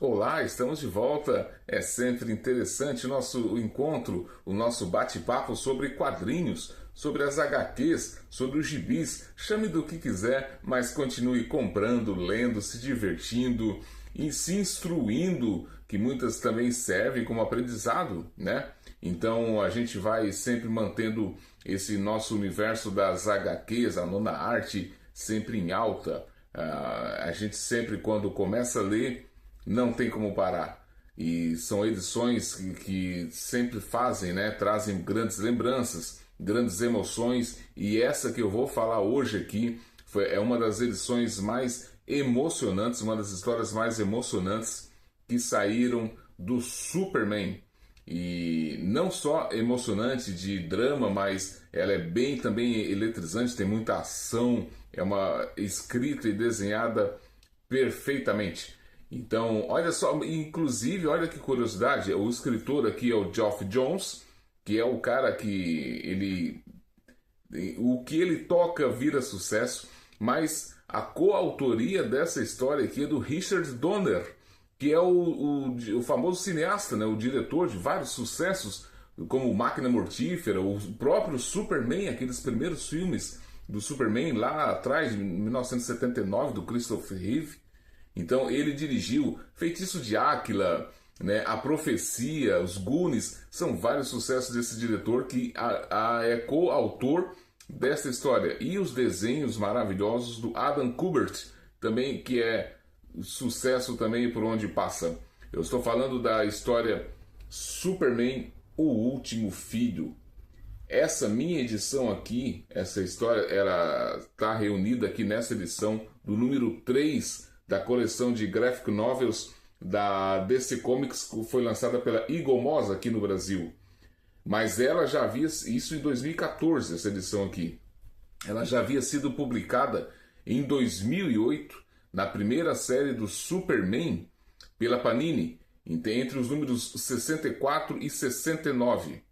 Olá, estamos de volta. É sempre interessante o nosso encontro, o nosso bate-papo sobre quadrinhos, sobre as HQs, sobre os gibis. Chame do que quiser, mas continue comprando, lendo, se divertindo e se instruindo, que muitas também servem como aprendizado, né? Então a gente vai sempre mantendo esse nosso universo das HQs, a nona arte, sempre em alta. A gente sempre, quando começa a ler, não tem como parar. E são edições que sempre fazem, né? Trazem grandes lembranças, grandes emoções. E essa que eu vou falar hoje aqui é uma das edições mais emocionantes, uma das histórias mais emocionantes que saíram do Superman. E não só emocionante de drama, mas ela é bem também eletrizante, tem muita ação, é uma escrita e desenhada perfeitamente. Então, olha só, inclusive, olha que curiosidade, o escritor aqui é o Geoff Johns, que é o cara que o que ele toca vira sucesso, mas a coautoria dessa história aqui é do Richard Donner, que é o famoso cineasta, né, o diretor de vários sucessos, como Máquina Mortífera, o próprio Superman, aqueles primeiros filmes do Superman lá atrás, em 1979, do Christopher Reeve. Então ele dirigiu Feitiço de Áquila, né, A Profecia, Os Goonies, são vários sucessos desse diretor que é coautor dessa história. E os desenhos maravilhosos do Adam Kubert, também, que é sucesso também por onde passa. Eu estou falando da história Superman, o Último Filho. Essa minha edição aqui, essa história, ela está reunida aqui nessa edição do número 3 da coleção de graphic novels da DC Comics, que foi lançada pela Eagle Moss aqui no Brasil. Mas ela já havia, isso em 2014, essa edição aqui. Ela já havia sido publicada em 2008, na primeira série do Superman, pela Panini, entre os números 64 e 69.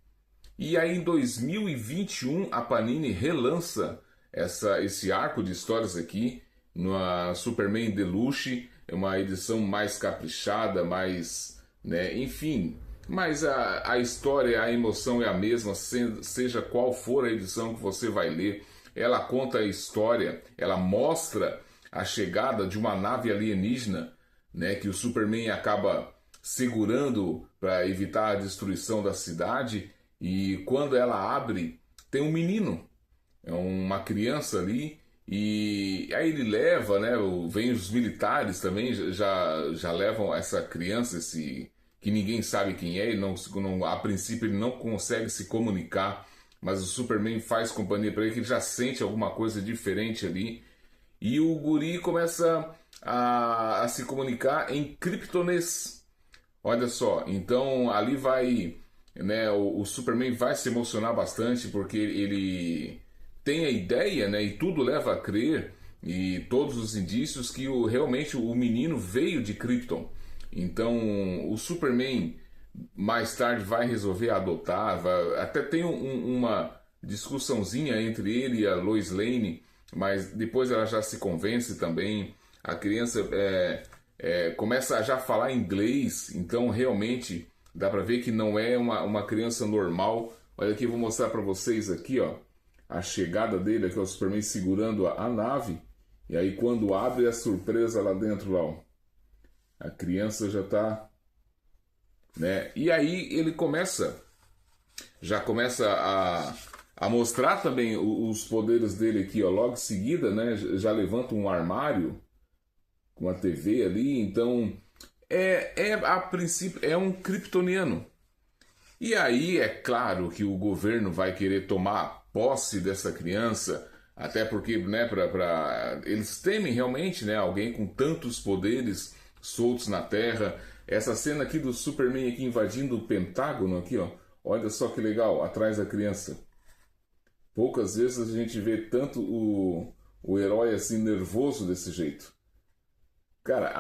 E aí em 2021 a Panini relança esse arco de histórias aqui, no Superman Deluxe, é uma edição mais caprichada, mais, né, enfim, mas a história, a emoção é a mesma, seja qual for a edição que você vai ler. Ela conta a história, ela mostra a chegada de uma nave alienígena, né, que o Superman acaba segurando para evitar a destruição da cidade, e quando ela abre, tem um menino, é uma criança ali. E aí ele leva, né? Vem os militares também, já levam essa criança, que ninguém sabe quem é, a princípio ele não consegue se comunicar, mas o Superman faz companhia para ele, que ele já sente alguma coisa diferente ali. E o guri começa a se comunicar em kryptonês. Olha só, então ali vai, né? O Superman vai se emocionar bastante porque ele tem a ideia, né, e tudo leva a crer, e todos os indícios que realmente o menino veio de Krypton. Então o Superman mais tarde vai resolver adotar, até tem uma discussãozinha entre ele e a Lois Lane, mas depois ela já se convence também. A criança começa a já falar inglês, então realmente dá para ver que não é uma criança normal. Olha aqui, eu vou mostrar para vocês aqui, ó, a chegada dele, aqui é o Superman segurando a nave, e aí quando abre a surpresa lá dentro, lá, ó, a criança já tá, né? E aí ele já começa a mostrar também os poderes dele aqui, ó, logo em seguida, né? Já levanta um armário com uma TV ali, então a princípio é um kryptoniano. E aí é claro que o governo vai querer tomar posse dessa criança, até porque, né, eles temem realmente, né, alguém com tantos poderes soltos na Terra. Essa cena aqui do Superman aqui invadindo o Pentágono aqui, ó, olha só que legal, atrás da criança. Poucas vezes a gente vê tanto o herói assim nervoso desse jeito. Cara,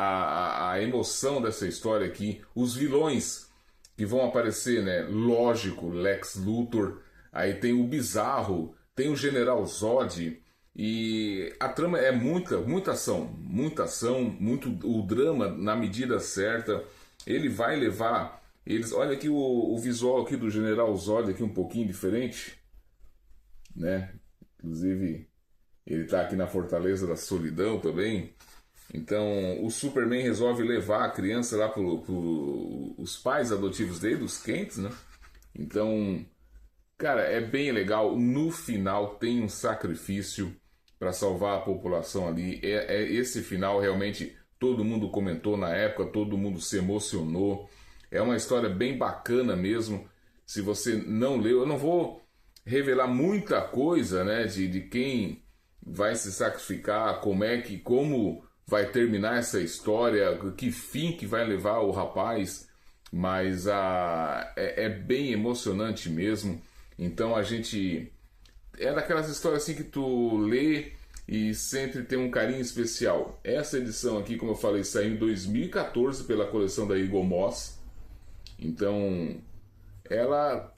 a emoção dessa história aqui, os vilões que vão aparecer, né? Lógico, Lex Luthor, aí tem o Bizarro, tem o General Zod, E a trama é muita ação, muito o drama na medida certa. Ele vai levar eles. Olha aqui o visual aqui do General Zod aqui um pouquinho diferente, né? Inclusive ele está aqui na Fortaleza da Solidão também. Então o Superman resolve levar a criança lá para os pais adotivos dele, os Kents, né? Então, cara, é bem legal. No final tem um sacrifício para salvar a população ali. Esse final realmente todo mundo comentou na época, todo mundo se emocionou. É uma história bem bacana mesmo. Se você não leu, eu não vou revelar muita coisa, né, de quem vai se sacrificar, como vai terminar essa história, que fim que vai levar o rapaz, mas é bem emocionante mesmo. Então a gente é daquelas histórias assim que tu lê e sempre tem um carinho especial. Essa edição aqui, como eu falei, saiu em 2014 pela coleção da Eagle Moss. Então ela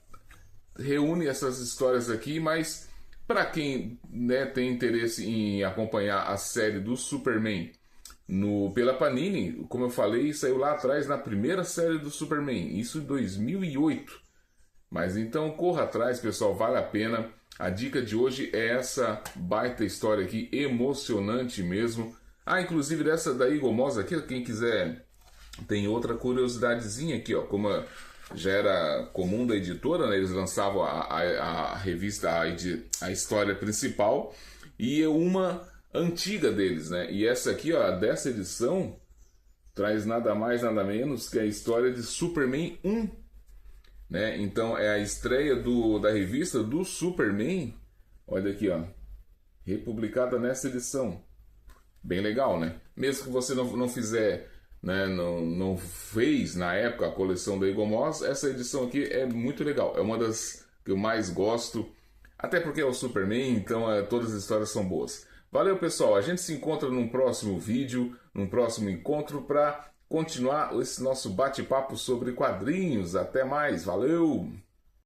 reúne essas histórias aqui, mas para quem, né, tem interesse em acompanhar a série do Superman pela Panini, como eu falei, saiu lá atrás na primeira série do Superman, isso em 2008. Mas então corra atrás, pessoal, vale a pena. A dica de hoje é essa baita história aqui, emocionante mesmo. Inclusive dessa da Eagle Moss aqui, quem quiser, tem outra curiosidadezinha aqui, ó, como já era comum da editora, né, eles lançavam a revista, a história principal, e uma antiga deles, né? E essa aqui, ó, dessa edição, traz nada mais, nada menos que a história de Superman 1. Né? Então é a estreia da revista do Superman. Olha aqui, ó, republicada nessa edição. Bem legal, né? Mesmo que você não fizer, né, não fez na época a coleção da Eagle Moss, essa edição aqui é muito legal. É uma das que eu mais gosto, até porque é o Superman, então todas as histórias são boas. Valeu, pessoal, a gente se encontra num próximo vídeo, num próximo encontro para continuar esse nosso bate-papo sobre quadrinhos. Até mais, valeu!